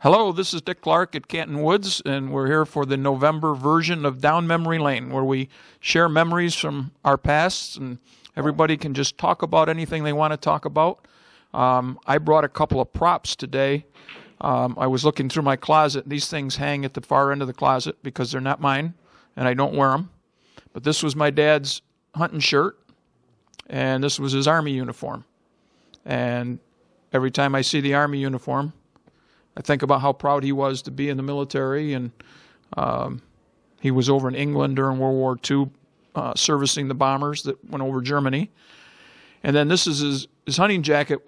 Hello, this is Dick Clarke at Canton Woods, and we're here for the November version of Down Memory Lane, where we share memories from our pasts, and everybody can just talk about anything they want to talk about. I brought a couple of props today. I was looking through my closet. These things hang at the far end of the closet because they're not mine, and I don't wear them. But this was my dad's hunting shirt, and this was his Army uniform. And every time I see the Army uniform, I think about how proud he was to be in the military, and he was over in England during World War II servicing the bombers that went over Germany. And then this is his hunting jacket.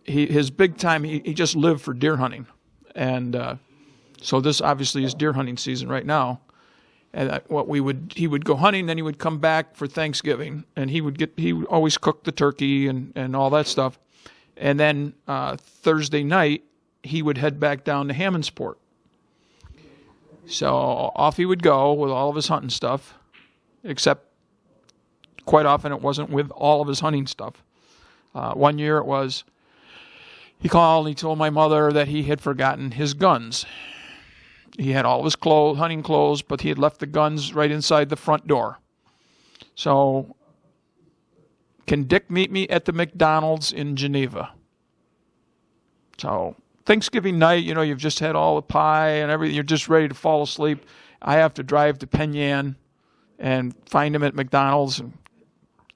His big time, he just lived for deer hunting. And so this obviously is deer hunting season right now. And he would go hunting, then he would come back for Thanksgiving, and he would always cook the turkey and all that stuff. And then Thursday night, he would head back down to Hammondsport. So off he would go with all of his hunting stuff, except quite often it wasn't with all of his hunting stuff. One year he called and he told my mother that he had forgotten his guns. He had all of his hunting clothes, but he had left the guns right inside the front door. So, can Dick meet me at the McDonald's in Geneva? So, Thanksgiving night, you've just had all the pie and everything. You're just ready to fall asleep. I have to drive to Penyan and find him at McDonald's and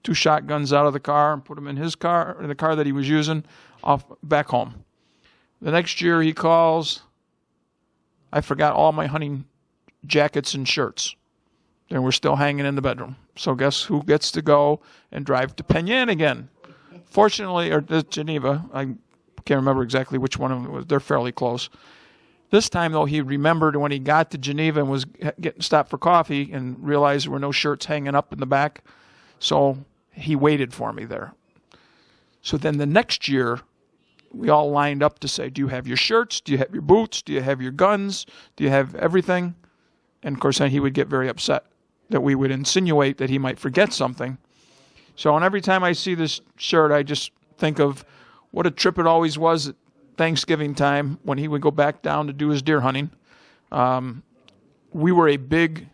2 shotguns out of the car and put him in his car, in the car that he was using, off back home. The next year he calls. I forgot all my hunting jackets and shirts. And we're still hanging in the bedroom. So guess who gets to go and drive to Penyan again? Fortunately, or Geneva, I can't remember exactly which one of them it was. They're fairly close. This time, though, he remembered when he got to Geneva and was getting stopped for coffee and realized there were no shirts hanging up in the back. So he waited for me there. So then the next year, we all lined up to say, do you have your shirts? Do you have your boots? Do you have your guns? Do you have everything? And, of course, then he would get very upset that we would insinuate that he might forget something. So and every time I see this shirt, I just think of what a trip it always was at Thanksgiving time when he would go back down to do his deer hunting. We were a big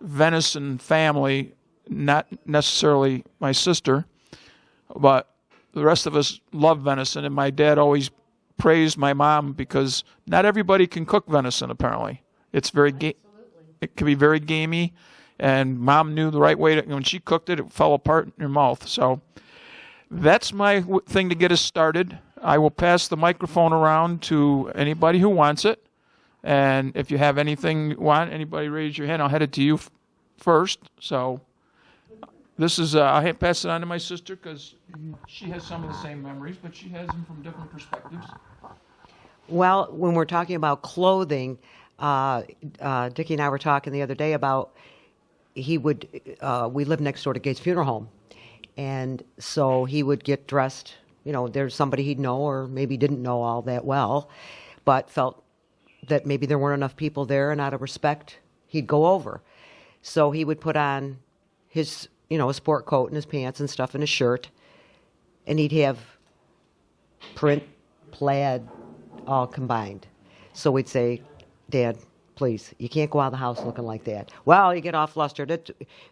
venison family, not necessarily my sister, but the rest of us love venison, and my dad always praised my mom because not everybody can cook venison, apparently. It's it can be very gamey, and Mom knew the right way to. When she cooked it, it fell apart in her mouth. So that's my thing to get us started. I will pass the microphone around to anybody who wants it, and if you have anything you want, anybody raise your hand. I'll head it to you first. So this is I'll pass it on to my sister because she has some of the same memories, but she has them from different perspectives. Well, when we're talking about clothing. Dickie and I were talking the other day about we lived next door to Gates Funeral Home, and so he would get dressed, there's somebody he'd know or maybe didn't know all that well, but felt that maybe there weren't enough people there, and out of respect, he'd go over. So he would put on his, a sport coat and his pants and stuff and his shirt, and he'd have print, plaid, all combined. So we'd say, Dad, please, you can't go out of the house looking like that. Well, you get all flustered.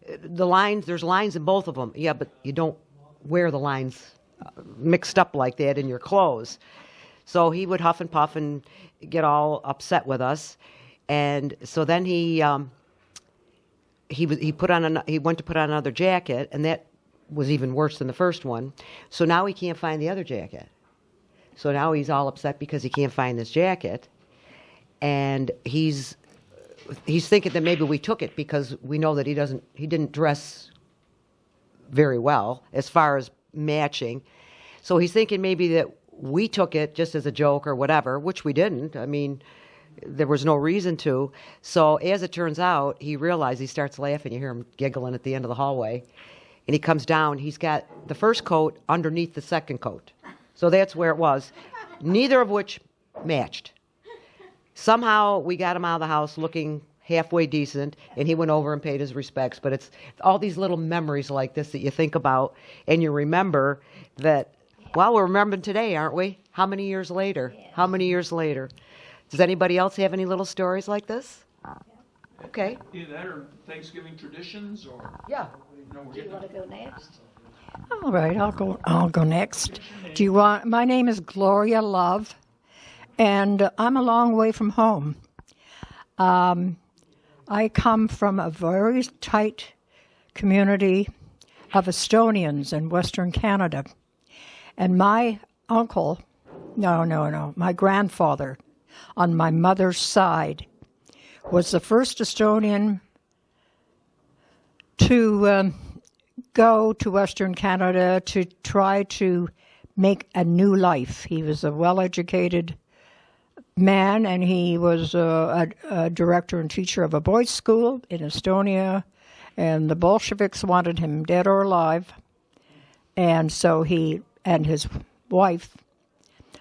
There's lines in both of them. Yeah, but you don't wear the lines mixed up like that in your clothes. So he would huff and puff and get all upset with us. And so then he went to put on another jacket, and that was even worse than the first one. So now he can't find the other jacket. So now he's all upset because he can't find this jacket. And he's thinking that maybe we took it because we know that he didn't dress very well as far as matching. So he's thinking maybe that we took it just as a joke or whatever, which we didn't. I mean, there was no reason to. So as it turns out, he starts laughing. You hear him giggling at the end of the hallway. And he comes down. He's got the first coat underneath the second coat. So that's where it was, neither of which matched. Somehow we got him out of the house looking halfway decent, and he went over and paid his respects. But it's all these little memories like this that you think about, and you remember that, well, we're remembering today, aren't we? How many years later? How many years later? Does anybody else have any little stories like this? Okay. Either that or Thanksgiving traditions, or Yeah. Do you want to go next? All right, I'll go next. My name is Gloria Love, and I'm a long way from home. I come from a very tight community of Estonians in Western Canada. And my uncle, my grandfather on my mother's side was the first Estonian to go to Western Canada to try to make a new life. He was a well-educated man, and he was a director and teacher of a boys' school in Estonia, and the Bolsheviks wanted him dead or alive. And so he and his wife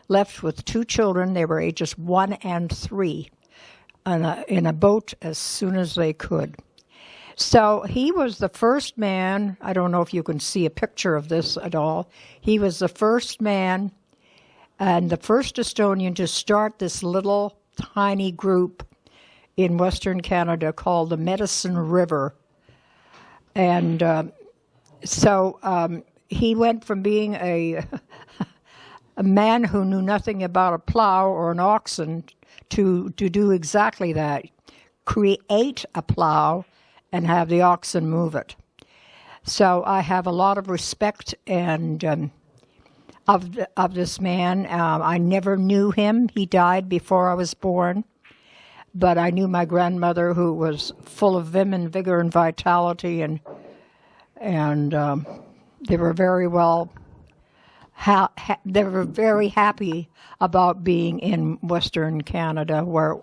left with 2 children. They were ages 1 and 3 in a boat as soon as they could. So he was the first man, I don't know if you can see a picture of this at all, he was the first man and the first Estonian to start this little tiny group in Western Canada called the Medicine River. And so he went from being a man who knew nothing about a plow or an oxen to do exactly that, create a plow and have the oxen move it. So I have a lot of respect and of this man. I never knew him. He died before I was born. But I knew my grandmother, who was full of vim and vigor and vitality, and they were very well. They were very happy about being in Western Canada, where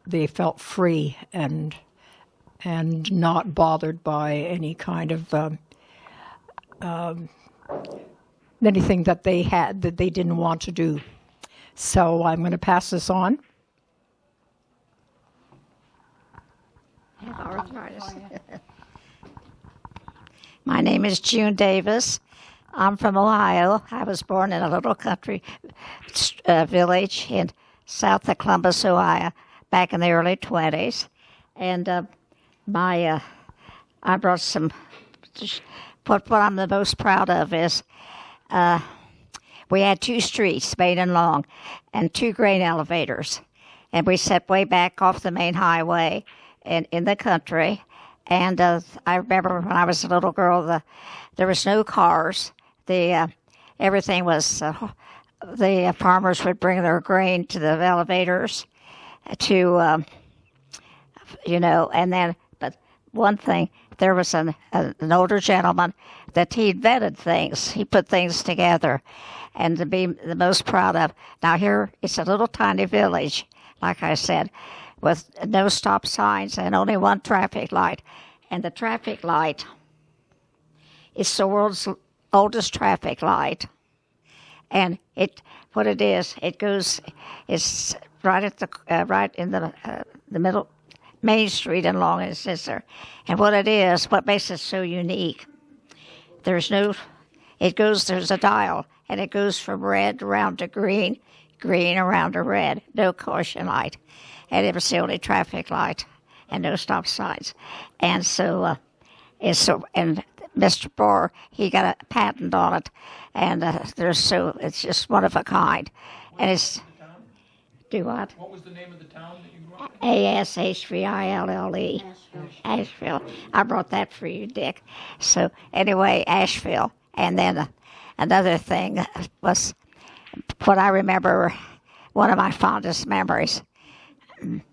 they felt free and not bothered by any kind of anything that they had that they didn't want to do. So I'm going to pass this on. My name is June Davis. I'm from Ohio. I was born in a little country village in south of Columbus, Ohio, back in the early 20s. And I brought some. What I'm the most proud of is we had 2 streets, main and long, and 2 grain elevators. And we sat way back off the main highway in the country. And I remember when I was a little girl, there was no cars. Everything was, the farmers would bring their grain to the elevators to, and then, but one thing, there was an older gentleman that he invented things. He put things together. And to be the most proud of, now here, it's a little tiny village, like I said, with no stop signs and only 1 traffic light. And the traffic light is the world's oldest traffic light. And it's right at right in the middle, Main Street and Long and Scissor. And what makes it so unique, there's a dial, and it goes from red around to green, green around to red, no caution light. And it was the only traffic light and no stop signs. And so, and Mr. Bohr, he got a patent on it, and it's just one of a kind. And it's, do what? What was the name of the town that you grew up in? Ashville. Asheville. I brought that for you, Dick. So anyway, Asheville. And then another thing was what I remember, one of my fondest memories.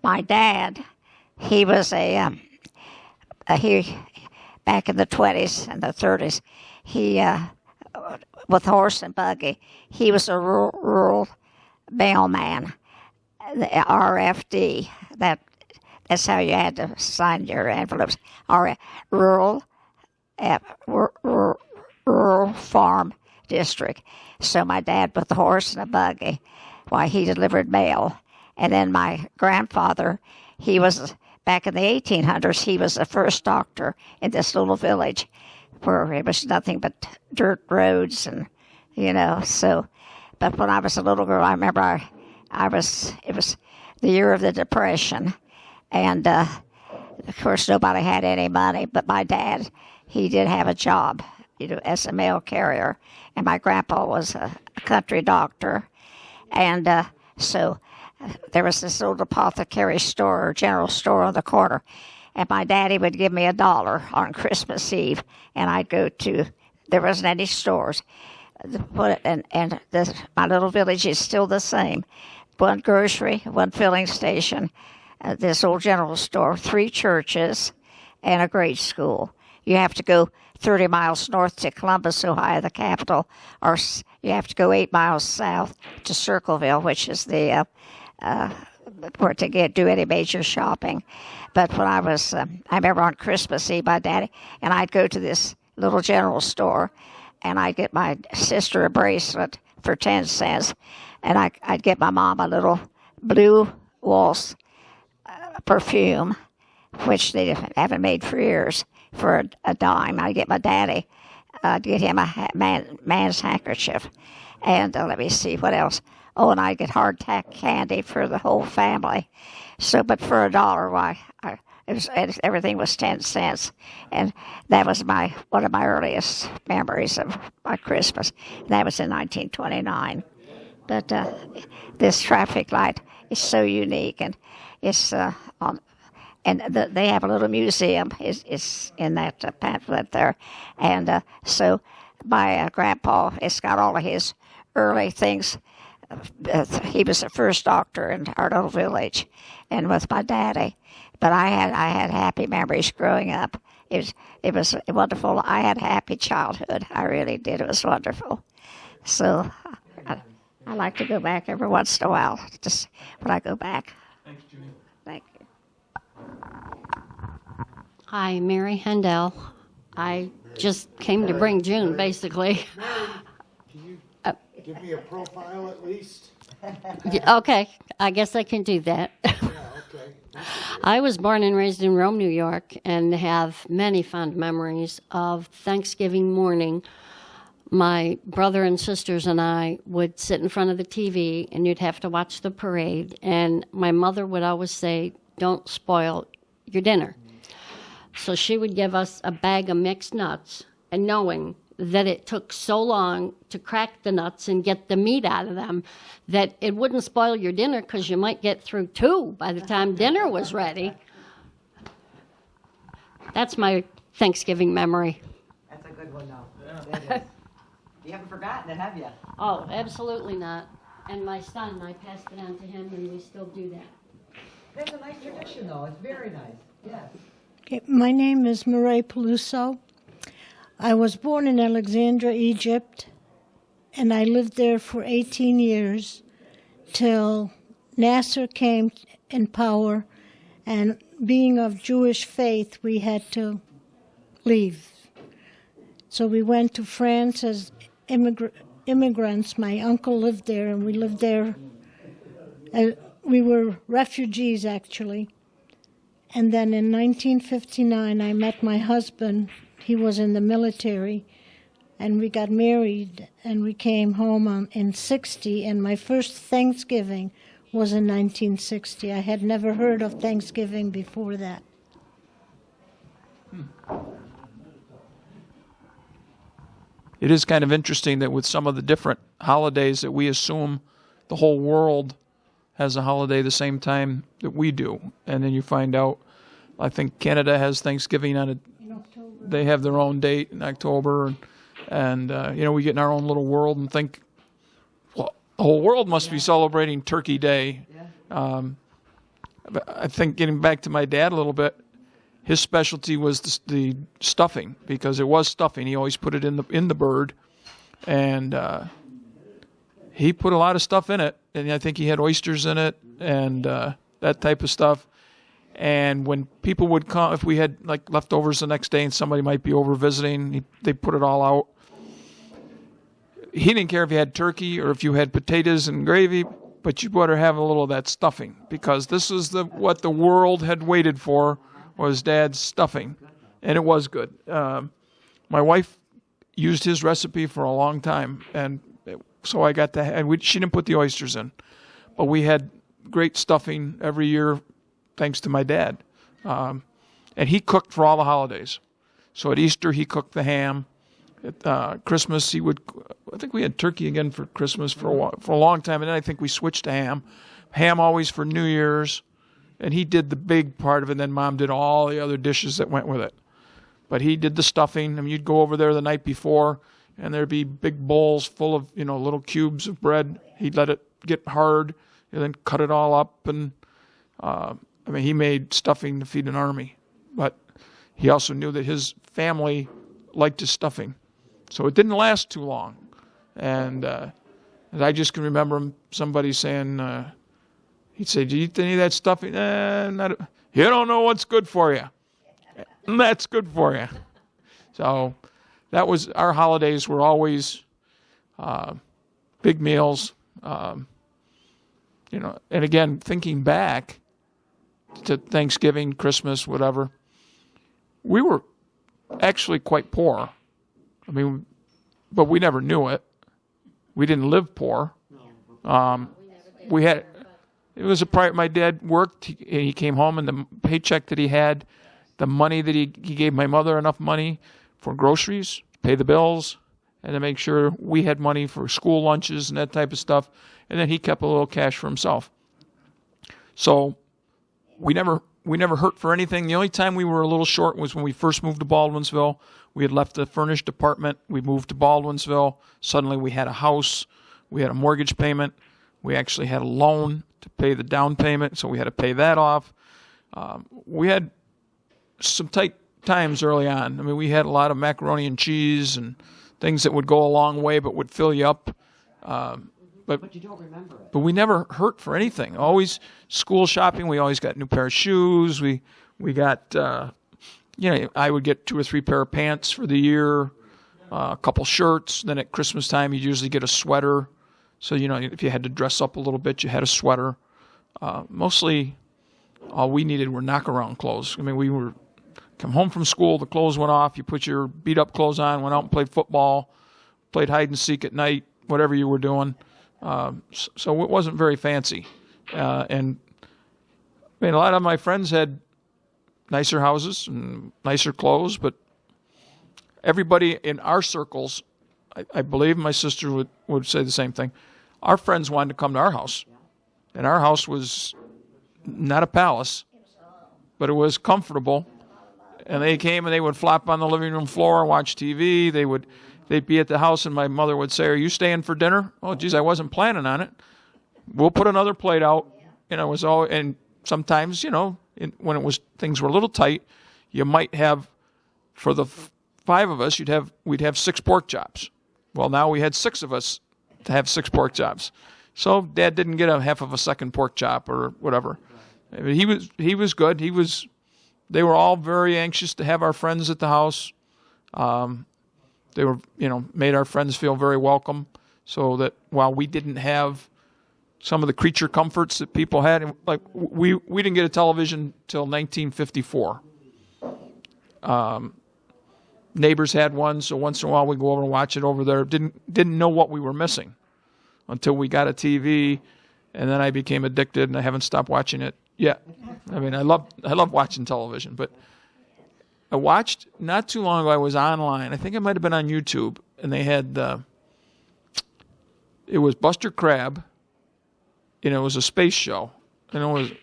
My dad, he was back in the 20s and the 30s, he, with horse and buggy, he was a rural mailman, the RFD. That's how you had to sign your envelopes. Rural farm district. So my dad with the horse and a buggy, he delivered mail. And then my grandfather, he was, back in the 1800s, he was the first doctor in this little village where it was nothing but dirt roads and, so. But when I was a little girl, I remember it was the year of the Depression. And, of course, nobody had any money. But my dad, he did have a job, as a mail carrier. And my grandpa was a country doctor. And so there was this old apothecary store or general store on the corner. And my daddy would give me $1 on Christmas Eve. And I'd go to, there wasn't any stores. And my little village is still the same. One grocery, one filling station, this old general store, 3 churches, and a grade school. You have to go 30 miles north to Columbus, Ohio, the capital, or you have to go 8 miles south to Circleville, which is the where to do any major shopping. But when I remember on Christmas Eve, my daddy and I'd go to this little general store, and I'd get my sister a bracelet for 10 cents, and I'd get my mom a little blue waltz perfume, which they haven't made for years, for a dime. I'd get my daddy, I'd get him a man's handkerchief, and let me see what else. Oh, and I'd get hardtack candy for the whole family. So, but for $1, why? Everything was 10 cents, and that was one of my earliest memories of my Christmas. That was in 1929. But this traffic light is so unique, and it's they have a little museum is in that pamphlet there, and so my grandpa, it's got all of his early things. He was the first doctor in our little village, and with my daddy. But I had happy memories growing up. It was wonderful. I had a happy childhood. I really did. It was wonderful. So I like to go back every once in a while, just when I go back. Thanks, Judy. Thank you. Hi, Mary Hendel. I just came to bring June, basically. Can you give me a profile at least? Okay, I guess I can do that. Yeah, okay. I was born and raised in Rome, New York, and have many fond memories of Thanksgiving morning. My brother and sisters and I would sit in front of the TV, and you'd have to watch the parade, and my mother would always say, "Don't spoil your dinner." So she would give us a bag of mixed nuts, and knowing that it took so long to crack the nuts and get the meat out of them that it wouldn't spoil your dinner because you might get through 2 by the time dinner was ready. That's my Thanksgiving memory. That's a good one, though. You haven't forgotten it, have you? Oh, absolutely not. And my son, I passed it on to him, and we still do that. That's a nice tradition, though. It's very nice. Yes. Okay, my name is Mireille Peluso. I was born in Alexandria, Egypt, and I lived there for 18 years till Nasser came in power, and being of Jewish faith, we had to leave. So we went to France as immigrants. My uncle lived there, and we lived there. We were refugees, actually. And then in 1959, I met my husband. He was in the military, and we got married, and we came home in 60, and my first Thanksgiving was in 1960. I had never heard of Thanksgiving before that. It is kind of interesting that with some of the different holidays that we assume the whole world has a holiday the same time that we do. And then you find out, I think Canada has Thanksgiving they have their own date in October. And we get in our own little world and think, well, the whole world must be celebrating Turkey Day. I think getting back to my dad a little bit, his specialty was the stuffing, because it was stuffing. He always put it in the bird, and he put a lot of stuff in it. And I think he had oysters in it and that type of stuff. And when people would come, if we had like leftovers the next day and somebody might be over visiting, they put it all out. He didn't care if you had turkey or if you had potatoes and gravy, but you better have a little of that stuffing, because this is what the world had waited for, was Dad's stuffing, and it was good. My wife used his recipe for a long time, and so I got and she didn't put the oysters in, but we had great stuffing every year, thanks to my dad. And he cooked for all the holidays. So at Easter, he cooked the ham. At Christmas, I think we had turkey again for Christmas for a long time, and then I think we switched to ham. Ham always for New Year's, and he did the big part of it, and then Mom did all the other dishes that went with it. But he did the stuffing. I mean, you'd go over there the night before, and there'd be big bowls full of, little cubes of bread. He'd let it get hard, and then cut it all up, and he made stuffing to feed an army. But he also knew that his family liked his stuffing. So it didn't last too long. And I just can remember somebody saying, he'd say, "Do you eat any of that stuffing?" You don't know what's good for you. And that's good for you. So that was, our holidays were always big meals. And again, thinking back to Thanksgiving, Christmas, whatever, we were actually quite poor. I mean, but we never knew it. We didn't live poor. It was my dad worked, he came home, and the paycheck that he had, the money that he gave my mother enough money for groceries, pay the bills, and to make sure we had money for school lunches and that type of stuff. And then he kept a little cash for himself. So we never hurt for anything. The only time we were a little short was when we first moved to Baldwinsville. We had left the furnished apartment. We moved to Baldwinsville. Suddenly we had a house. We had a mortgage payment. We actually had a loan to pay the down payment, so we had to pay that off. We had some tight times early on. I mean, we had a lot of macaroni and cheese and things that would go a long way but would fill you up. But you don't remember it. But we never hurt for anything. Always school shopping. We always got a new pair of shoes. We got, I would get 2 or 3 pair of pants for the year, a couple shirts. Then at Christmas time, you'd usually get a sweater. So, if you had to dress up a little bit, you had a sweater. Mostly all we needed were knock-around clothes. I mean, we were come home from school, the clothes went off, you put your beat-up clothes on, went out and played football, played hide-and-seek at night, whatever you were doing. So it wasn't very fancy. And a lot of my friends had nicer houses and nicer clothes, but everybody in our circles, I believe my sister would say the same thing, our friends wanted to come to our house. And our house was not a palace, but it was comfortable. And they came and they would flop on the living room floor and watch TV. They'd be at the house, and my mother would say, "Are you staying for dinner?" "Oh, geez, I wasn't planning on it." "We'll put another plate out." And it was all. And sometimes, when things were a little tight, you might have, for the 5 of us, we'd have 6 pork chops. Well, now we had 6 of us to have 6 pork chops. So Dad didn't get a half of a second pork chop or whatever. I mean, he was good. They were all very anxious to have our friends at the house. They were, made our friends feel very welcome, so that while we didn't have some of the creature comforts that people had, like we didn't get a television till 1954. Neighbors had one, so once in a while we'd go over and watch it over there. Didn't know what we were missing until we got a TV, and then I became addicted, and I haven't stopped watching it yet. I mean, I love watching television, but I watched, not too long ago, I was online. I think it might have been on YouTube, and they had, it was Buster Crabbe, and it was a space show. And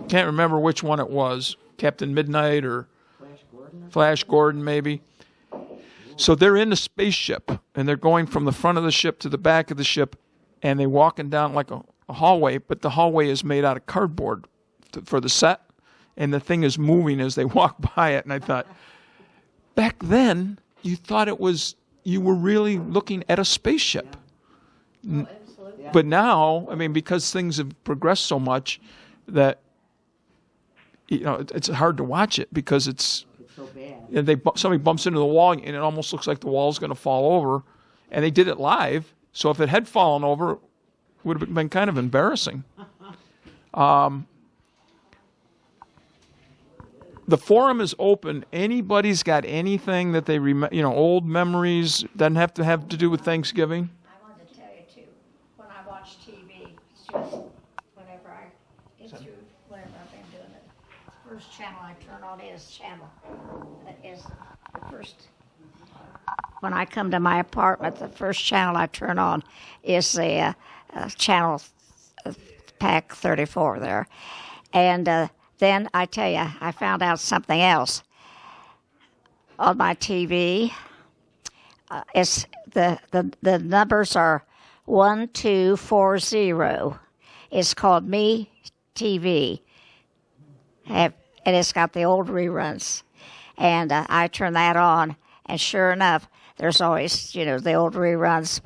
can't remember which one it was, Captain Midnight or Flash Gordon maybe. So they're in the spaceship, and they're going from the front of the ship to the back of the ship, and they're walking down like a hallway, but the hallway is made out of cardboard for the set, and the thing is moving as they walk by it. And I thought, back then, you thought you were really looking at a spaceship. Yeah. But now, because things have progressed so much that, it's hard to watch it because it's so bad. Somebody bumps into the wall, and it almost looks like the wall's going to fall over. And they did it live, so if it had fallen over, it would have been kind of embarrassing. The forum is open. Anybody's got anything that they remember, old memories, doesn't have to do with Thanksgiving. I wanted to tell you, too. channel I turn on is the first. When I come to my apartment, the first channel I turn on is the channel PAC-34 there. And then I tell you, I found out something else. On my TV, it's the numbers are 1240. It's called Me TV. And it's got the old reruns. And I turn that on, and sure enough, there's always, the old reruns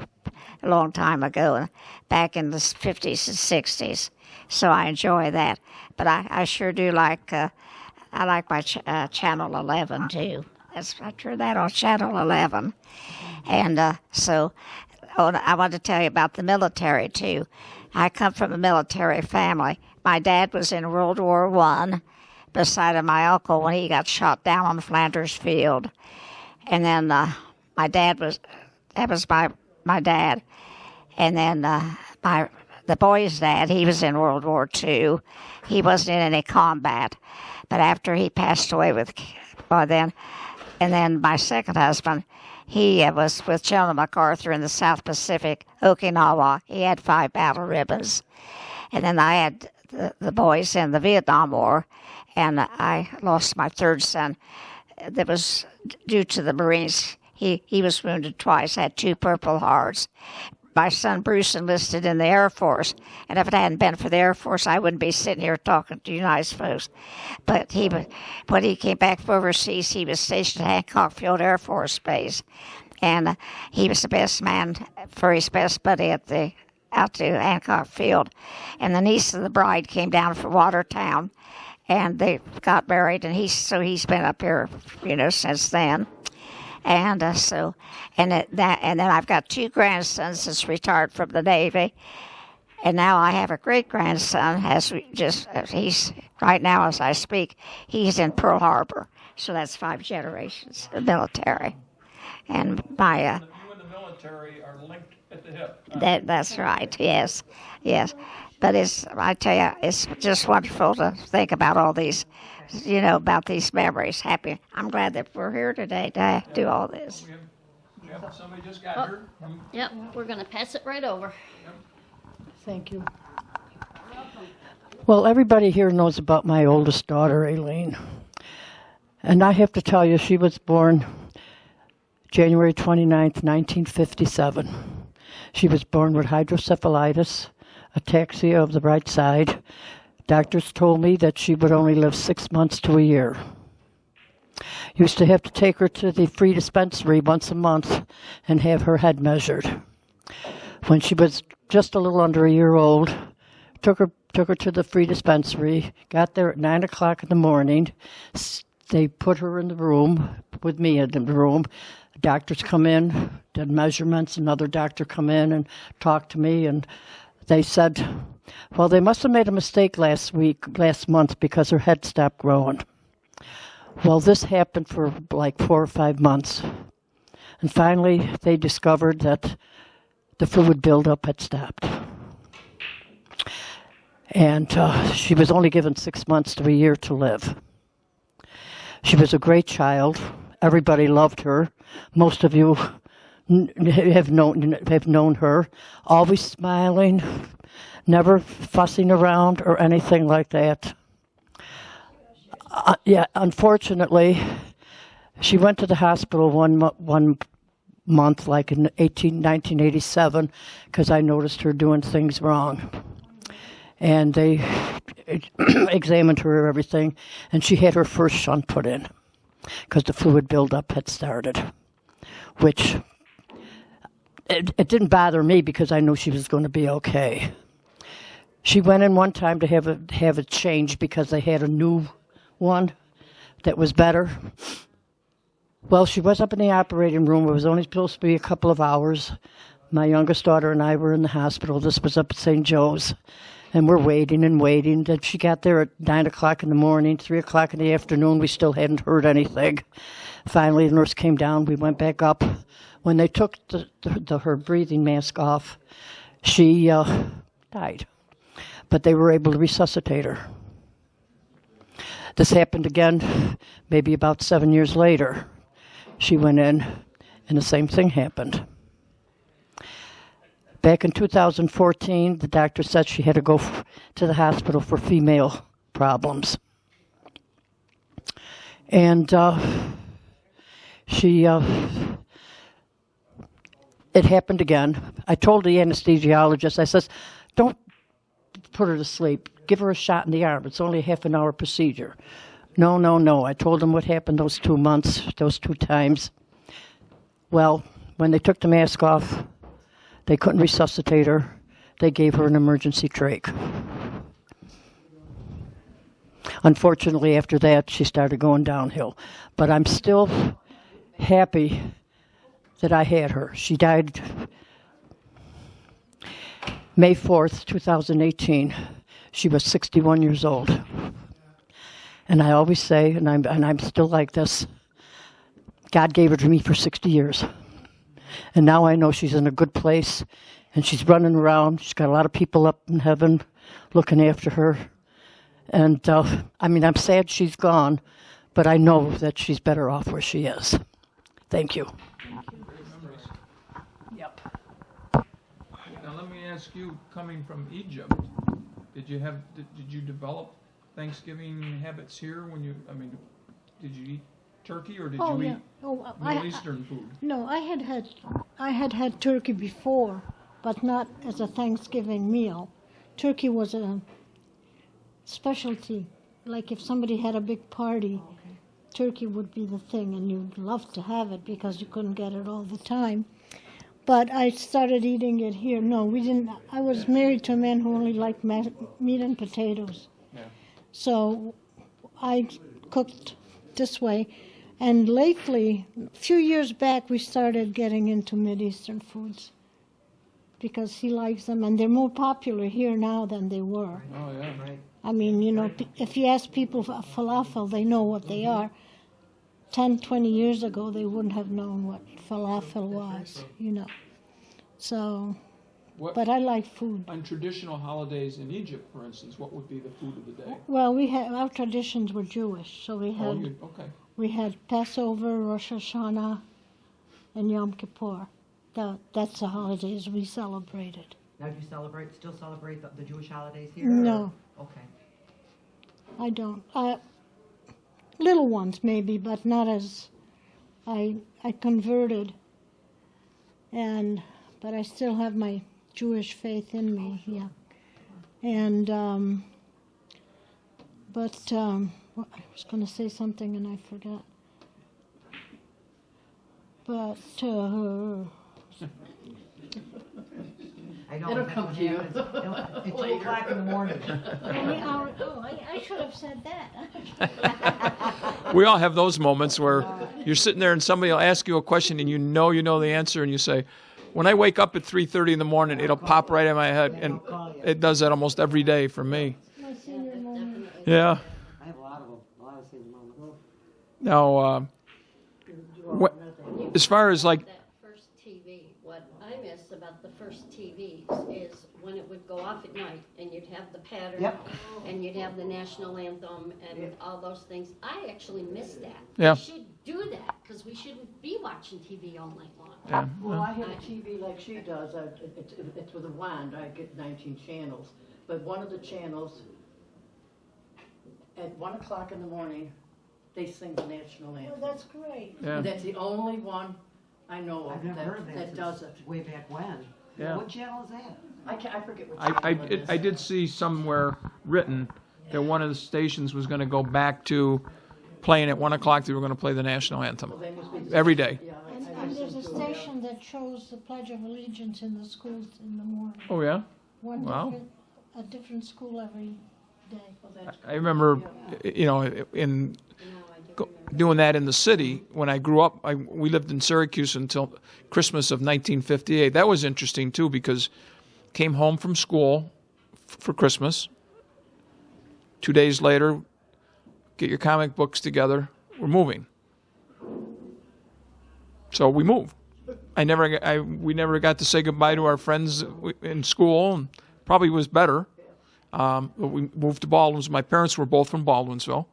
a long time ago, back in the 50s and 60s. So I enjoy that. But I sure do like, I like my Channel 11, too. I turn that on Channel 11. And I want to tell you about the military, too. I come from a military family. My dad was in World War I beside of my uncle when he got shot down on Flanders Field. And then my dad was my dad. And then the boy's dad, he was in World War II. He wasn't in any combat. But after he passed away then, and then my second husband, he was with General MacArthur in the South Pacific, Okinawa. He had 5 battle ribbons. And then I had the boys in the Vietnam War, and I lost my third son. That was due to the Marines. He was wounded twice, had 2 Purple Hearts. My son Bruce enlisted in the Air Force, and if it hadn't been for the Air Force, I wouldn't be sitting here talking to you nice folks. But when he came back from overseas, he was stationed at Hancock Field Air Force Base, and he was the best man for his best buddy out to Hancock Field. And the niece of the bride came down from Watertown, and they got married, and he's been up here, since then. And then I've got 2 grandsons that's retired from the Navy, and now I have a great grandson. He's right now as I speak, he's in Pearl Harbor, so that's 5 generations of military. And my You and the military are linked at the hip. that's right. Yes. But I tell you, it's just wonderful to think about all these. About these memories. Happy. I'm glad that we're here today to do all this. Somebody just got here. Yep, we're going to pass it right over. Thank you. Well, everybody here knows about my oldest daughter, Aileen. And I have to tell you, she was born January 29th, 1957. She was born with hydrocephalitis, ataxia of the right side. Doctors told me that she would only live 6 months to a year. Used to have to take her to the free dispensary once a month and have her head measured. When she was just a little under a year old, took her to the free dispensary, got there at 9 o'clock in the morning. They put her in the room, with me in the room. Doctors come in, did measurements, another doctor come in and talked to me, and they said, well, they must have made a mistake last month because her head stopped growing. Well, this happened for like 4 or 5 months. And finally, they discovered that the fluid buildup had stopped. And she was only given 6 months to a year to live. She was a great child. Everybody loved her. Most of you have known her. Always smiling, never fussing around or anything like that. Unfortunately, she went to the hospital one month, like in 1987, because I noticed her doing things wrong. And they examined her and everything, and she had her first shunt put in because the fluid buildup had started, which it didn't bother me because I knew she was going to be okay. She went in one time to have it changed because they had a new one that was better. Well, she was up in the operating room. It was only supposed to be a couple of hours. My youngest daughter and I were in the hospital. This was up at St. Joe's. And we're waiting and waiting. Then she got there at 9 o'clock in the morning, 3 o'clock in the afternoon. We still hadn't heard anything. Finally, the nurse came down. We went back up. When they took her breathing mask off, she died. But they were able to resuscitate her. This happened again maybe about 7 years later. She went in, and the same thing happened. Back in 2014, the doctor said she had to go to the hospital for female problems. And it happened again. I told the anesthesiologist, I says, don't put her to sleep. Give her a shot in the arm. It's only a half-an-hour procedure. No. I told them what happened those 2 months, those 2 times. Well, when they took the mask off, they couldn't resuscitate her. They gave her an emergency trach. Unfortunately, after that, she started going downhill. But I'm still happy that I had her. She died May 4th, 2018. She was 61 years old. And I always say, and I'm still like this, God gave her to me for 60 years. And now I know she's in a good place, and she's running around. She's got a lot of people up in heaven looking after her. And, I'm sad she's gone, but I know that she's better off where she is. Thank you. Yep. Now let me ask you, coming from Egypt, did you develop Thanksgiving habits here did you eat turkey or did you eat Middle Eastern food? No, I had had turkey before, but not as a Thanksgiving meal. Turkey was a specialty. Like if somebody had a big party, turkey would be the thing, and you'd love to have it because you couldn't get it all the time. But I started eating it here. No, we didn't. I was married to a man who only liked meat and potatoes. Yeah. So I cooked this way. And lately, a few years back, we started getting into Mideastern foods because he likes them, and they're more popular here now than they were. Oh, yeah. Right. I mean, if you ask people for falafel, they know what they are. 10, 20 years ago, they wouldn't have known what falafel was, So, but I like food. On traditional holidays in Egypt, for instance, what would be the food of the day? Well, our traditions were Jewish, so we had Okay. we had Passover, Rosh Hashanah, and Yom Kippur. That's the holidays we celebrated. Now, do you still celebrate the Jewish holidays here? No. Or? Okay. I don't. Little ones maybe, but not as. I converted, but I still have my Jewish faith in me. Yeah, and I was going to say something and I forgot. But I know. It'll come to you. At 2 o'clock in the morning. I should have said that. We all have those moments where you're sitting there and somebody will ask you a question and you know the answer and you say, when I wake up at 3:30 in the morning, it'll pop right in my head. And it does that almost every day for me. My senior moment. Yeah. I have a lot of them. A lot of senior moments. Now, as far as like... That first TV, what I miss about the first TVs is when it would go off at night and you'd have the pattern and you'd have the national anthem and all those things. I actually miss that. Yeah. We should do that because we shouldn't be watching TV all night long. Yeah. Well, I have a TV like she does. It's with a wand. I get 19 channels. But one of the channels, at 1 o'clock in the morning, they sing the national anthem. That's great. Yeah. That's the only one I know I've of never heard of that does it. Way back when. Yeah. What channel is that? I forget what channel it is. I did see somewhere written that one of the stations was going to go back to playing at 1 o'clock. They were going to play the national anthem They must be- every day. Yeah, And there's a station that shows the Pledge of Allegiance in the schools in the morning. Oh, yeah? One Wow. a different school every day. I remember, in doing that in the city when I grew up. We lived in Syracuse until Christmas of 1958. That was interesting too because came home from school for Christmas. 2 days later, get your comic books together. We're moving. So we moved. We never got to say goodbye to our friends in school. And probably was better. But we moved to Baldwinsville. My parents were both from Baldwinsville.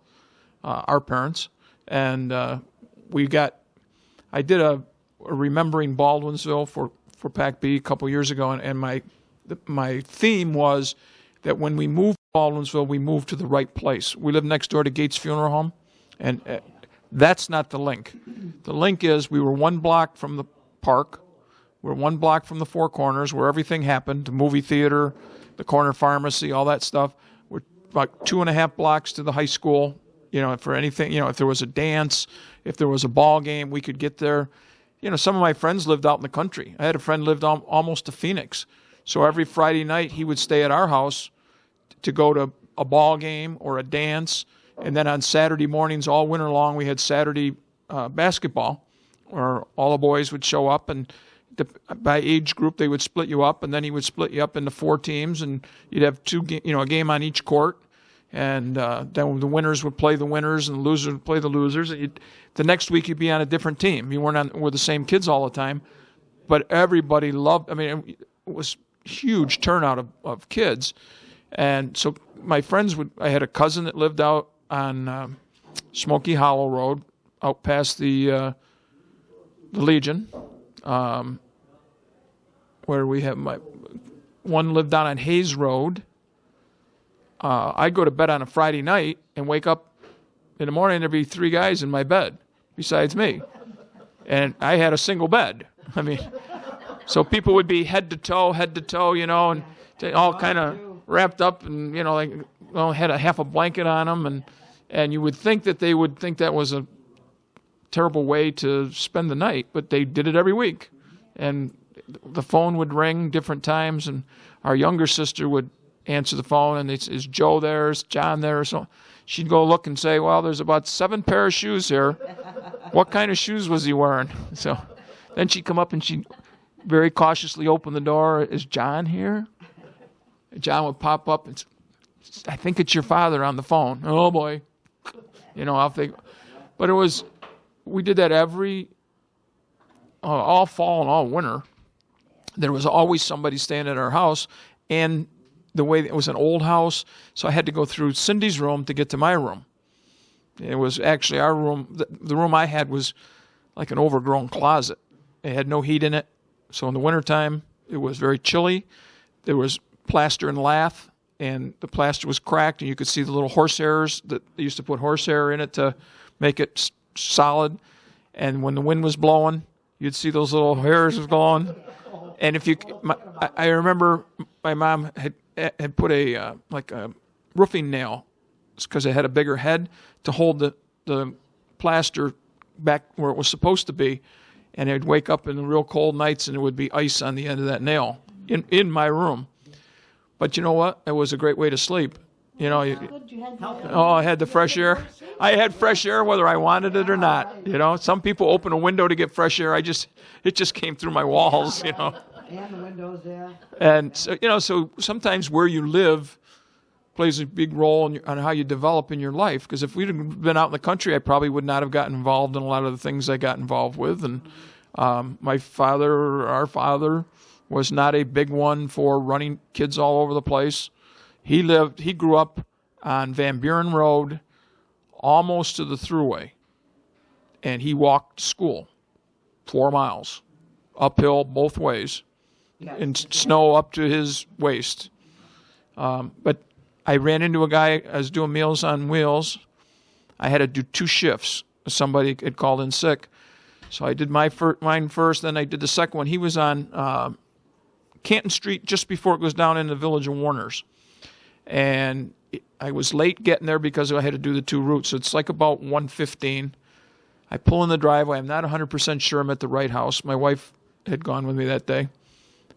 our parents. And I did a Remembering Baldwinsville for PAC-B a couple years ago, and my theme was that when we moved to Baldwinsville, we moved to the right place. We live next door to Gates Funeral Home, and that's not the link. The link is we were 1 block from the park. We're 1 block from the Four Corners where everything happened, the movie theater, the corner pharmacy, all that stuff. We're about 2.5 blocks to the high school. For anything, if there was a dance, if there was a ball game, we could get there. Some of my friends lived out in the country. I had a friend lived almost to Phoenix. So every Friday night he would stay at our house to go to a ball game or a dance. And then on Saturday mornings all winter long, we had Saturday basketball where all the boys would show up, and by age group they would split you up, and then he would split you up into 4 teams, and you'd have a game on each court. And then the winners would play the winners, and the losers would play the losers. And the next week you'd be on a different team. You weren't with the same kids all the time, but everybody loved. It was huge turnout of kids, and so my friends would. I had a cousin that lived out on Smoky Hollow Road, out past the Legion, where we have one lived down on Hayes Road. I'd go to bed on a Friday night and wake up in the morning, there'd be 3 guys in my bed besides me. And I had a single bed. So people would be head to toe, and all kind of wrapped up and, had a half a blanket on them. And you would think that they would think that was a terrible way to spend the night, but they did it every week. And the phone would ring different times, and our younger sister would answer the phone, and is Joe there? Is John there? So she'd go look and say, well, there's about 7 pair of shoes here. What kind of shoes was he wearing? So then she'd come up and she'd very cautiously open the door. Is John here? John would pop up and say, I think it's your father on the phone. Oh boy. I'll think. But we did that all fall and all winter. There was always somebody staying at our house, and the way it was an old house, so I had to go through Cindy's room to get to my room. It was actually our room. The room I had was like an overgrown closet. It had no heat in it. So in the wintertime, it was very chilly. There was plaster and lath, and the plaster was cracked, and you could see the little horsehairs that they used to put horsehair in it to make it solid. And when the wind was blowing, you'd see those little hairs going. And I remember my mom had put a roofing nail, because it had a bigger head, to hold the plaster back where it was supposed to be, and I'd wake up in the real cold nights and there would be ice on the end of that nail in my room. But you know what? It was a great way to sleep. I had the fresh air. I had fresh air whether I wanted it or not. Some people open a window to get fresh air. It just came through my walls. And the windows, yeah. And so so sometimes where you live plays a big role on how you develop in your life. Because if we'd have been out in the country, I probably would not have gotten involved in a lot of the things I got involved with. And our father, was not a big one for running kids all over the place. He grew up on Van Buren Road, almost to the Thruway, and he walked to school 4 miles, uphill both ways, in snow up to his waist. But I ran into a guy. I was doing Meals on Wheels. I had to do 2 shifts. Somebody had called in sick, so I did mine first. Then I did the second one. He was on Canton Street just before it goes down into the Village of Warners. And I was late getting there because I had to do the 2 routes. So it's like about 1:15. I pull in the driveway. I'm not 100% sure I'm at the right house. My wife had gone with me that day.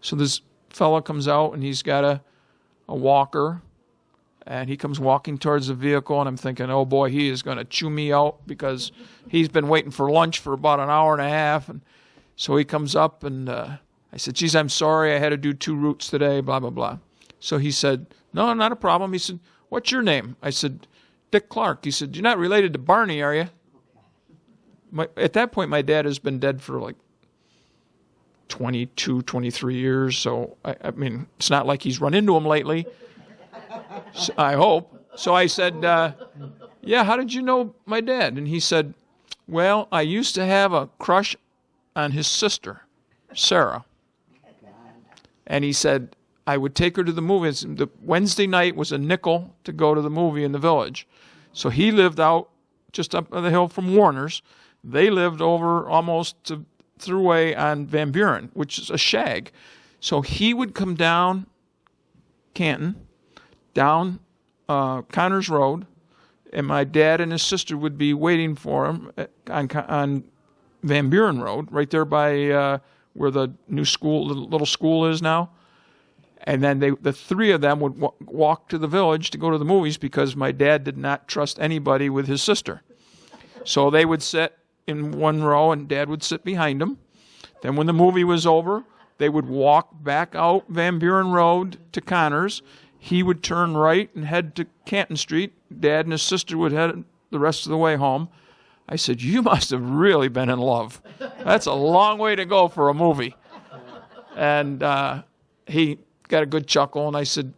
So this fellow comes out, and he's got a walker, and he comes walking towards the vehicle, and I'm thinking, oh boy, he is going to chew me out because he's been waiting for lunch for about an hour and a half. And so he comes up, and I said, geez, I'm sorry, I had to do 2 routes today, blah, blah, blah. So he said, no, not a problem. He said, what's your name? I said, Dick Clarke. He said, you're not related to Barney, are you? At that point, my dad has been dead for like 22, 23 years. So, I mean, it's not like he's run into him lately. So, I hope. So I said, yeah, how did you know my dad? And he said, well, I used to have a crush on his sister, Sarah. And he said, I would take her to the movies. The Wednesday night was a nickel to go to the movie in the village. So he lived out just up the hill from Warner's. They lived over almost to Thruway on Van Buren, which is a shag. So he would come down Canton, down Connors Road, and my dad and his sister would be waiting for him on Van Buren Road, right there by where the new school, the little school is now. And then the three of them would walk to the village to go to the movies because my dad did not trust anybody with his sister. So they would sit in one row and Dad would sit behind them. Then when the movie was over, they would walk back out Van Buren Road to Connors. He would turn right and head to Canton Street. Dad and his sister would head the rest of the way home. I said, you must have really been in love. That's a long way to go for a movie. And he got a good chuckle, and I said,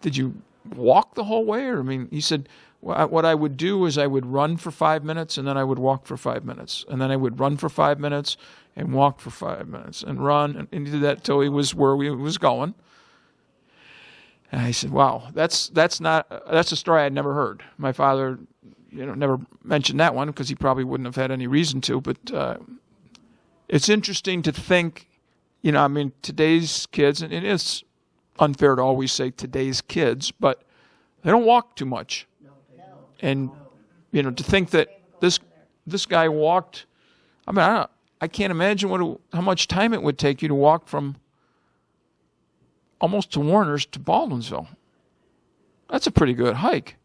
did you walk the whole way? Or, I mean, he said, well, what I would do is I would run for 5 minutes, and then I would walk for 5 minutes. And then I would run for 5 minutes and walk for 5 minutes and run. And he did that till he was where we was going. And I said, wow, that's a story I'd never heard. My father, never mentioned that one because he probably wouldn't have had any reason to. But it's interesting to think, today's kids, and it is unfair to always say today's kids, but they don't walk too much. And, to think that this guy walked, I can't imagine how much time it would take you to walk from almost to Warner's to Baldwinsville. That's a pretty good hike.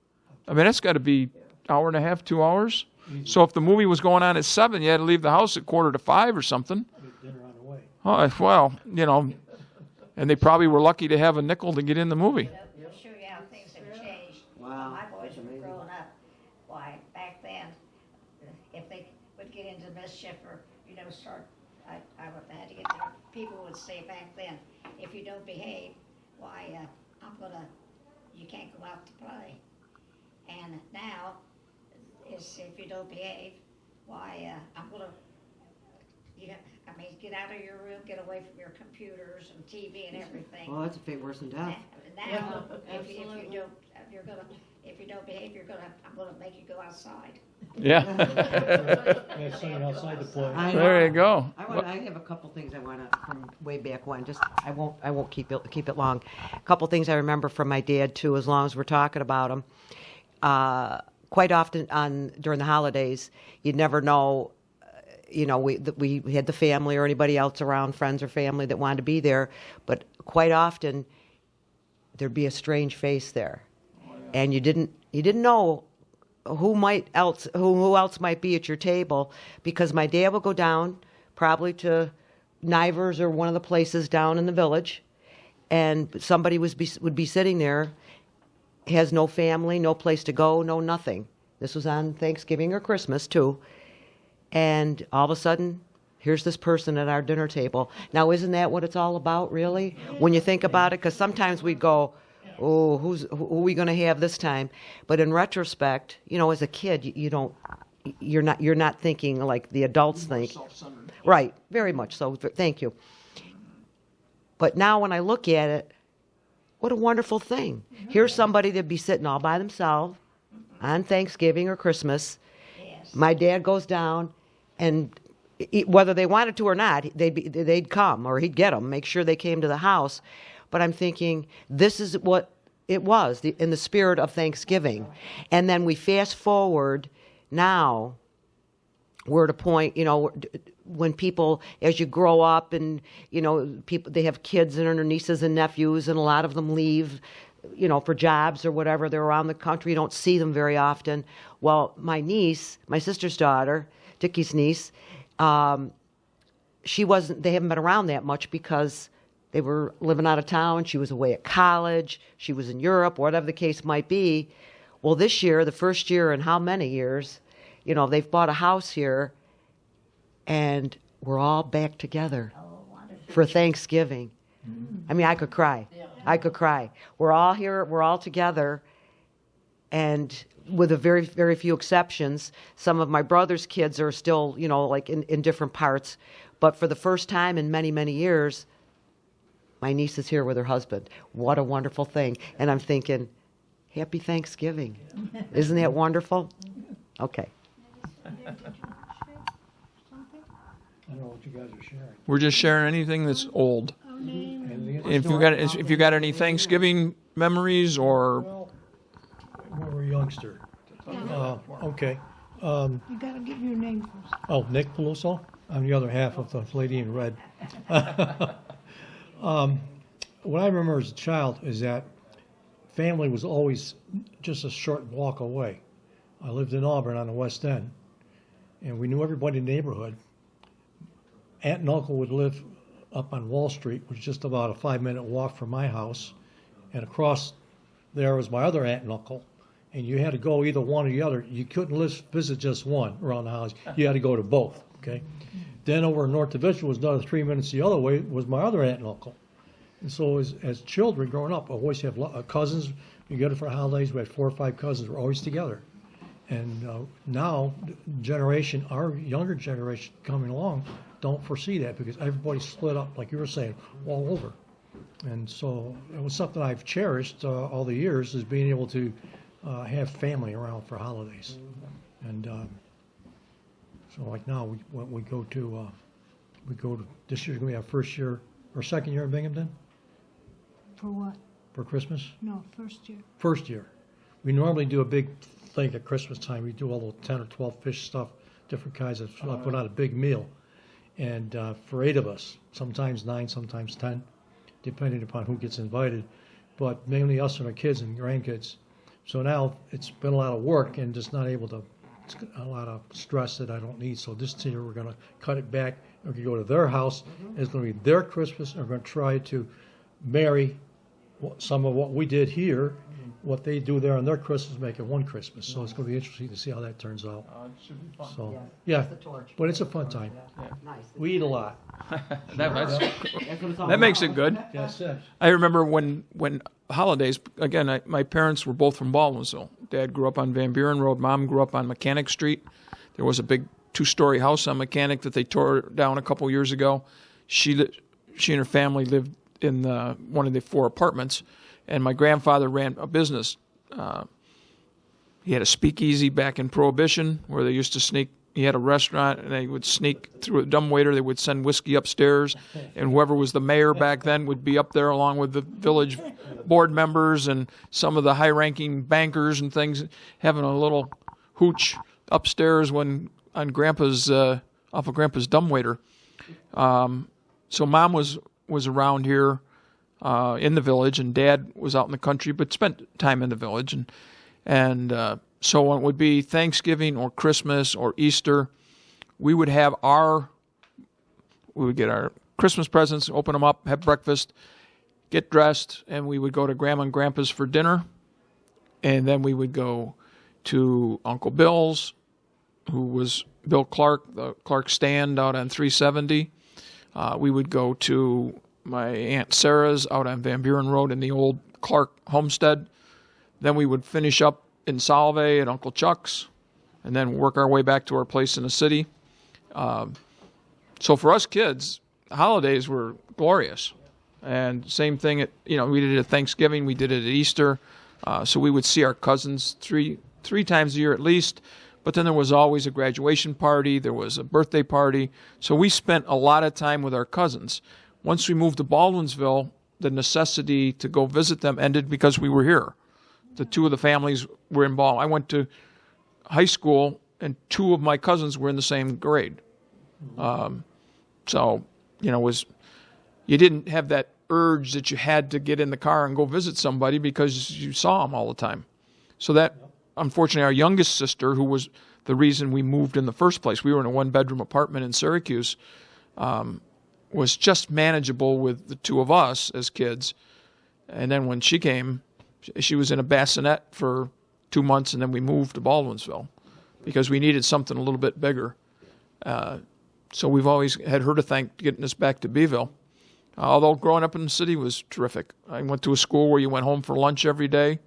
That's got to be hour and a half, 2 hours. So if the movie was going on at 7, you had to leave the house at 4:45 or something. Dinner on the way. Oh, well, and they probably were lucky to have a nickel to get in the movie. It'll show you how things have changed. Wow, My boys that's were amazing. growing up. Why, back then, if they would get into mischief or, start, I had to get there. People would say back then, if you don't behave, why, you can't go out to play. And now, is if you don't behave, why, get out of your room, get away from your computers and TV and everything. Well, that's a fate worse than death. Now, if you don't behave, I'm gonna make you go outside. Yeah. Yeah, something outside the play. I know. There you go. I have a couple things I want to from way back when. Just I won't keep it long. A couple things I remember from my dad too. As long as we're talking about him, quite often during the holidays, you'd never know. We had the family or anybody else around, friends or family that wanted to be there, but quite often there'd be a strange face there, and you didn't know who else might be at your table, because my dad would go down probably to Nivers or one of the places down in the village, and somebody would be sitting there, has no family, no place to go, no nothing. This was on Thanksgiving or Christmas too. And all of a sudden, here's this person at our dinner table. Now, isn't that what it's all about, really? When you think about it, because sometimes we go, "Oh, who are we going to have this time?" But in retrospect, as a kid, you're not thinking like the adults think. Right, very much so. Thank you. But now, when I look at it, what a wonderful thing! Here's somebody that'd be sitting all by themselves on Thanksgiving or Christmas. Yes. My dad goes down. And whether they wanted to or not, they'd come, or he'd get them, make sure they came to the house. But I'm thinking, this is what it was in the spirit of Thanksgiving. And then we fast forward now, we're at a point, when people, as you grow up and, people, they have kids and their nieces and nephews, and a lot of them leave, for jobs or whatever. They're around the country. You don't see them very often. Well, my niece, my sister's daughter, Dickie's niece, they haven't been around that much because they were living out of town. She was away at college. She was in Europe, whatever the case might be. Well, this year, the first year in how many years, they've bought a house here, and we're all back together for Thanksgiving. I could cry. I could cry. We're all here. We're all together. And with a very, very few exceptions. Some of my brother's kids are still, like in different parts. But for the first time in many, many years, my niece is here with her husband. What a wonderful thing. And I'm thinking, happy Thanksgiving. Isn't that wonderful? Okay. I don't know what you guys are sharing. We're just sharing anything that's old. If you got any Thanksgiving memories or Well, when we were a youngster. Okay. You got to give your name first. Oh, Nick Peluso. I'm the other half of the lady in red. What I remember as a child is that family was always just a short walk away. I lived in Auburn on the West End, and we knew everybody in the neighborhood. Aunt and uncle would live up on Wall Street, which is just about a 5-minute walk from my house. And across there was my other aunt and uncle. And you had to go either one or the other. You couldn't visit just one around the house. You had to go to both, okay? Then over in North Division was another 3 minutes the other way, was my other aunt and uncle. And so as children growing up, I always have cousins. You go to for holidays, we had 4 or 5 cousins. We're always together. And now, our younger generation coming along, don't foresee that because everybody's split up, like you were saying, all over. And so it was something I've cherished all the years, is being able to have family around for holidays. And so like now, we go to this year's going to be our first year or second year in Binghamton For what? for Christmas. No, first year. First year. We normally do a big thing at Christmas time. We do all the 10 or 12 fish stuff, different kinds of stuff, put on a big meal. And for 8 of us, sometimes 9, sometimes 10, depending upon who gets invited. But mainly us and our kids and grandkids. So now it's been a lot of work and just not able to, it's a lot of stress that I don't need. So this year we're going to cut it back. We're going to go to their house. It's going to be their Christmas. And we're going to try to marry some of what we did here, what they do there on their Christmas, make it one Christmas. So it's going to be interesting to see how that turns out. it should be fun. So, Yeah, yeah, pass the torch. but it's a fun time. Nice. We eat a lot. That makes it good. That's it. I remember when holidays, again, my parents were both from Baldwinsville. Dad grew up on Van Buren Road. Mom grew up on Mechanic Street. There was a big 2-story house on Mechanic that they tore down a couple years ago. She and her family lived in one of the 4 apartments, and my grandfather ran a business. He had a speakeasy back in Prohibition where they used to sneak. He had a restaurant, and they would sneak through a dumbwaiter. They would send whiskey upstairs, and whoever was the mayor back then would be up there along with the village board members and some of the high-ranking bankers and things, having a little hooch upstairs on Grandpa's off of Grandpa's dumbwaiter. So Mom was around here in the village, and Dad was out in the country, but spent time in the village, and so when it would be Thanksgiving or Christmas or Easter, we would get our Christmas presents, open them up, have breakfast, get dressed, and we would go to Grandma and Grandpa's for dinner, and then we would go to Uncle Bill's, who was Bill Clarke, the Clarke stand out on 370. We would go to my Aunt Sarah's out on Van Buren Road in the old Clarke homestead. Then we would finish up in Salve at Uncle Chuck's, and then work our way back to our place in the city. So for us kids, holidays were glorious. And same thing we did it at Thanksgiving, we did it at Easter. So we would see our cousins three times a year at least. But then there was always a graduation party, there was a birthday party. So we spent a lot of time with our cousins. Once we moved to Baldwinsville, the necessity to go visit them ended because we were here. The 2 of the families were involved. I went to high school, and 2 of my cousins were in the same grade. So, you didn't have that urge that you had to get in the car and go visit somebody because you saw them all the time. So that, unfortunately, our youngest sister, who was the reason we moved in the first place, we were in a 1-bedroom apartment in Syracuse, was just manageable with the 2 of us as kids. And then when she came, she was in a bassinet for 2 months, and then we moved to Baldwinsville because we needed something a little bit bigger. So we've always had her to thank getting us back to Beeville. Although growing up in the city was terrific. I went to a school where you went home for lunch every day.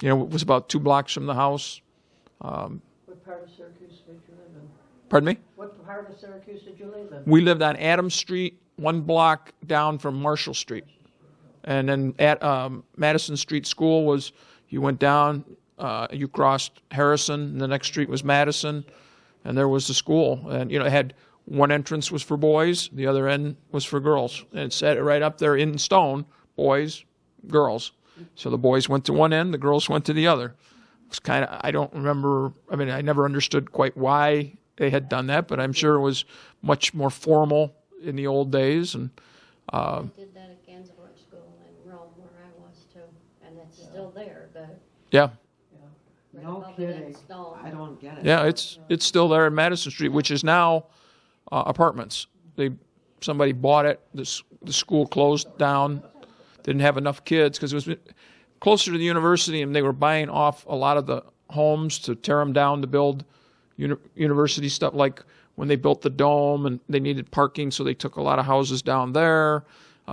You know, it was about 2 blocks from the house. What part of Syracuse did you live in? Pardon me? What part of Syracuse did you live in? We lived on Adams Street, 1 block down from Marshall Street. And then at Madison Street School was, you went down, you crossed Harrison, and the next street was Madison, and there was the school. And, you know, it had one entrance was for boys, the other end was for girls. And it said right up there in stone, boys, girls. So the boys went to one end, the girls went to the other. It was kind of, I don't remember, I mean, I never understood quite why they had done that, but I'm sure it was much more formal in the old days. And Did that at Gansevoort School in Rome, where I was too, and it's still there. yeah, Right No above it in kidding. stone. I don't get it. yeah, it's still there in Madison Street, which is now apartments. Somebody bought it. The school closed down. Didn't have enough kids because it was closer to the university, and they were buying off a lot of the homes to tear them down to build university stuff. Like when they built the dome, and they needed parking, so they took a lot of houses down there.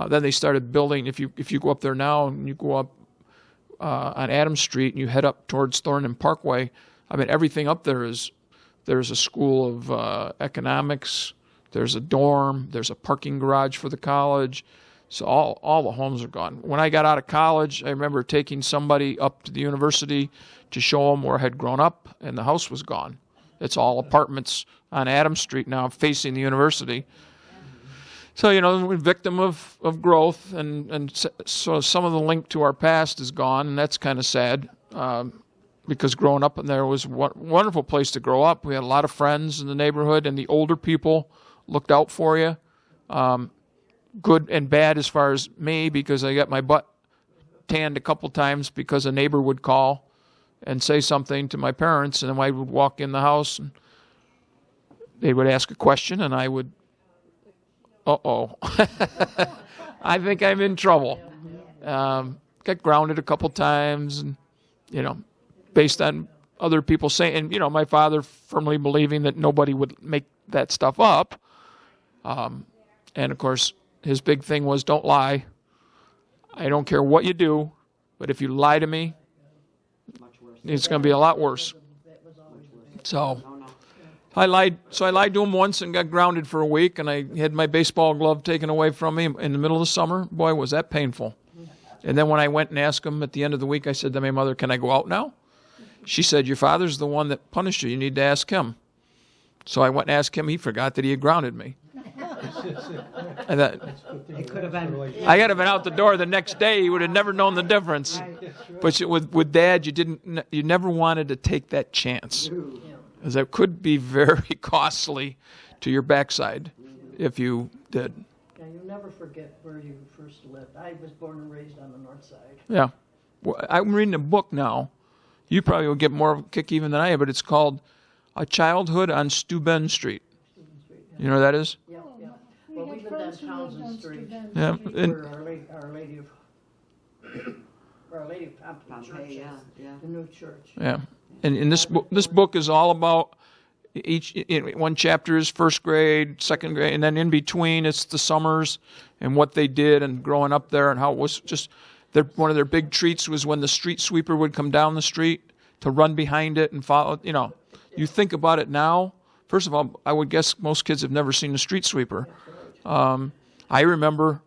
Then they started building. If you go up there now and you go up on Adams Street and you head up towards Thornton Parkway, I mean everything up there is. There's a school of economics. There's a dorm. There's a parking garage for the college. So all the homes are gone. When I got out of college, I remember taking somebody up to the university to show them where I had grown up, and the house was gone. It's all apartments on Adams Street now facing the university. So, you know, we're a victim of growth, and so some of the link to our past is gone, and that's kind of sad. Because growing up in there was a wonderful place to grow up. We had a lot of friends in the neighborhood, and the older people looked out for you. Good and bad as far as me, because I got my butt tanned a couple times because a neighbor would call and say something to my parents, and then I would walk in the house, and they would ask a question, and I would, I think I'm in trouble. Got grounded a couple times, and, you know, based on other people saying, and, you know, my father firmly believing that nobody would make that stuff up. And, of course, his big thing was, don't lie. I don't care what you do, but if you lie to me, it's going to be a lot worse. So I lied to him once and got grounded for a week, and I had my baseball glove taken away from me in the middle of the summer. Boy, was that painful. And then when I went and asked him at the end of the week, I said to my mother, can I go out now? She said, your father's the one that punished you. You need to ask him. So I went and asked him. He forgot that he had grounded me. I thought, It could have been. I could have been out the door the next day. He would have never known the difference. But with Dad, you never wanted to take that chance, because it could be very costly to your backside if you did. Yeah, you'll never forget where you first lived. I was born and raised on the north side. Yeah. Well, I'm reading a book now. You probably will get more of a kick even than I am, but it's called A Childhood on Steuben Street. You know what that is? Yeah, yeah. Well, we lived on Townsend Street. Yeah. Where Our Lady of Pompeii Church, Yeah. the new church. Yeah. And this book is all about one chapter is first grade, second grade, and then in between it's the summers and what they did and growing up there and how it was just one of their big treats was when the street sweeper would come down the street to run behind it and follow. You know, you think about it now. First of all, I would guess most kids have never seen a street sweeper. I remember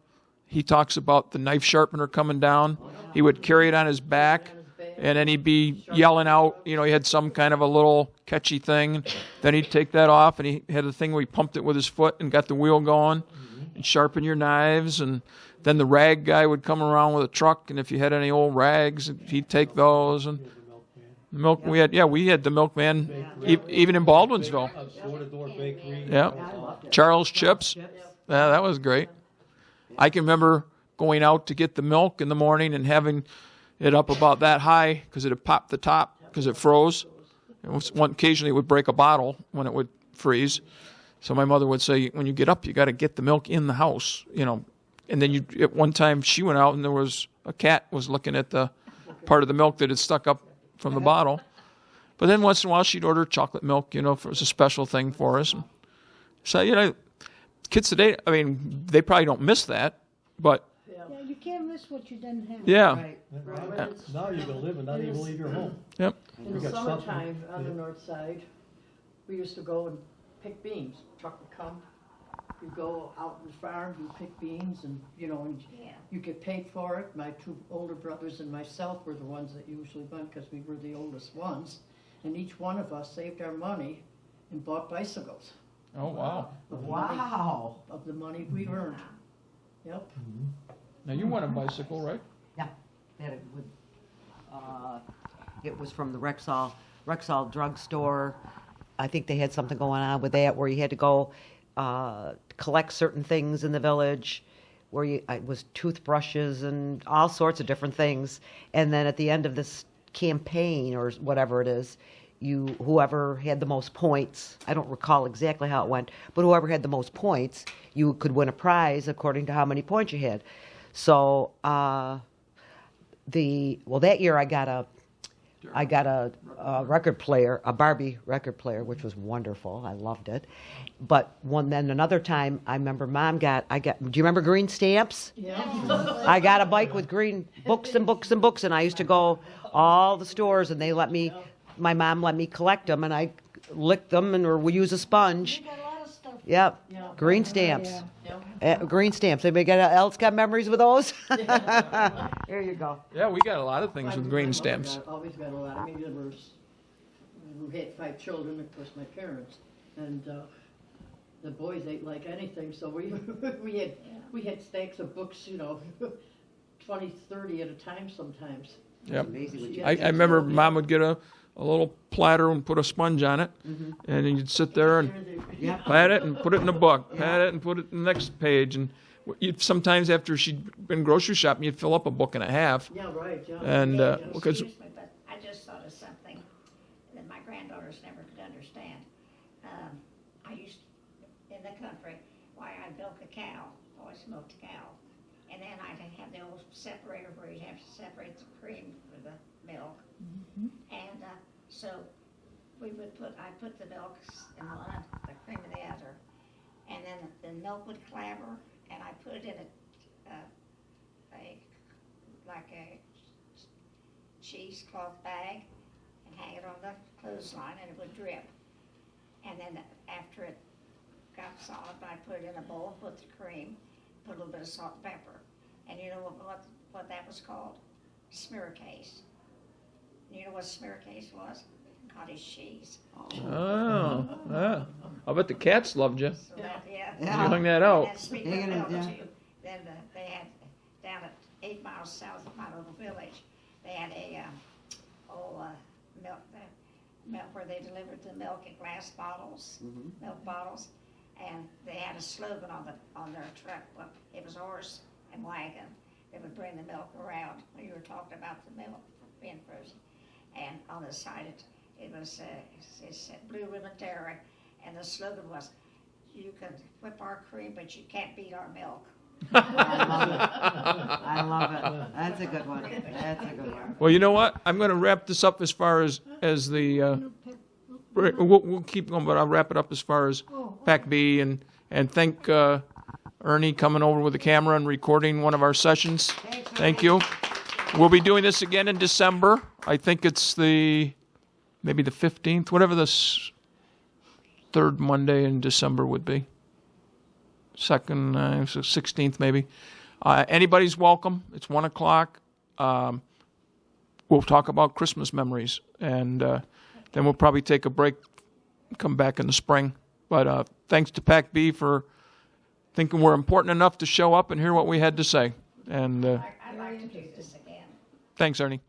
he talks about the knife sharpener coming down. He would carry it on his back, and then he'd be yelling out. You know, he had some kind of a little catchy thing. Then he'd take that off, and he had a thing where he pumped it with his foot and got the wheel going and sharpen your knives. And then the rag guy would come around with a truck, and if you had any old rags, he'd take those. And the milk we had the milkman even in Baldwinsville. Yeah, Charles Chips. Yeah, that was great. I can remember going out to get the milk in the morning and having it up about that high because it had popped the top because it froze. Occasionally it would break a bottle when it would freeze. So my mother would say, when you get up, you got to get the milk in the house, you know. And then at one time she went out and there was a cat was looking at the part of the milk that had stuck up from the bottle. But then once in a while she'd order chocolate milk, you know, if it was a special thing for us. And so, you know, kids today, I mean, they probably don't miss that, but Yeah, you can't miss what you didn't have. Yeah. Right. Now you can live and not even leave your home. Yep. In We the got summertime something. on the Yeah. north side, we used to go and pick beans. Truck would come, you go out in the farm, you pick beans, and and you get paid for it. My two older brothers and myself were the ones that usually went because we were the oldest ones, and each one of us saved our money and bought bicycles. Oh, wow. Wow. Of the money we earned. Yep. Now, you want a bicycle, right? Yeah. That it was from the Rexall drugstore. I think they had something going on with that where you had to go collect certain things in the village, where it was toothbrushes and all sorts of different things. And then at the end of this campaign or whatever it is, whoever had the most points, I don't recall exactly how it went, but whoever had the most points, you could win a prize according to how many points you had. So that year I got a record player, a Barbie record player, which was wonderful. I loved it. But then another time, I remember Mom do you remember green stamps? Yeah. I got a bike with green books and books and books, and I used to go all the stores, and my mom let me collect them, and I licked them, or we use a sponge. We got a lot of stuff. Yep, Yeah. green stamps. Yeah. Green stamps. Anybody else got memories with those? Here you go. Yeah, we got a lot of things with green stamps. Always got a lot. I mean, we had 5 children, of course, my parents, and the boys ate like anything. So we had stacks of books, 20, 30 at a time sometimes. Yep. Amazing what you I remember Mom would get a little platter and put a sponge on it, and then you'd sit there and Yeah. pat it and put it in a book, pat it and put it in the next page, and sometimes after she'd been grocery shopping, you'd fill up a book and a half, Yeah, right. Yeah. and because Excuse me, but I just thought of something that my granddaughters never could understand. I used, in the country, I'd milk a cow, always milked a cow. And then I'd have the old separator where you'd have to separate the cream for the milk. And so I'd put the milk in one, the cream in the other. And then the milk would clabber, and I put it in a cheesecloth bag and hang it on the clothesline, and it would drip. And then after it got solid, I put it in a bowl, put the cream, put a little bit of salt and pepper. And you know what that was called? Smear case. You know what smear case was? Cottage cheese. I bet the cats loved you. So that, yeah. You hung that out. And speaking Hanging of it, milk, yeah. too, then they had, down at 8 miles south of my little village, they had a milk where they delivered the milk in glass bottles, milk bottles, and they had a slogan on their truck. Well, it was horse and wagon. They would bring the milk around when you were talking about the milk being frozen, and on the side it said Blue Ribbon Dairy, and the slogan was, "You can whip our cream, but you can't beat our milk." I love it. That's a good one. That's a good one. Well, you know what? I'm going to wrap this up as far as the. We'll keep going, but I'll wrap it up as far as PAC-B and thank Ernie coming over with the camera and recording one of our sessions. Thank you. We'll be doing this again in December. I think it's maybe the 15th, whatever this third Monday in December would be. Second, so 16th maybe. Anybody's welcome. It's 1:00. We'll talk about Christmas memories, and then we'll probably take a break, come back in the spring. But thanks to PAC-B for thinking we're important enough to show up and hear what we had to say. And I'd like to do this again. thanks, Ernie.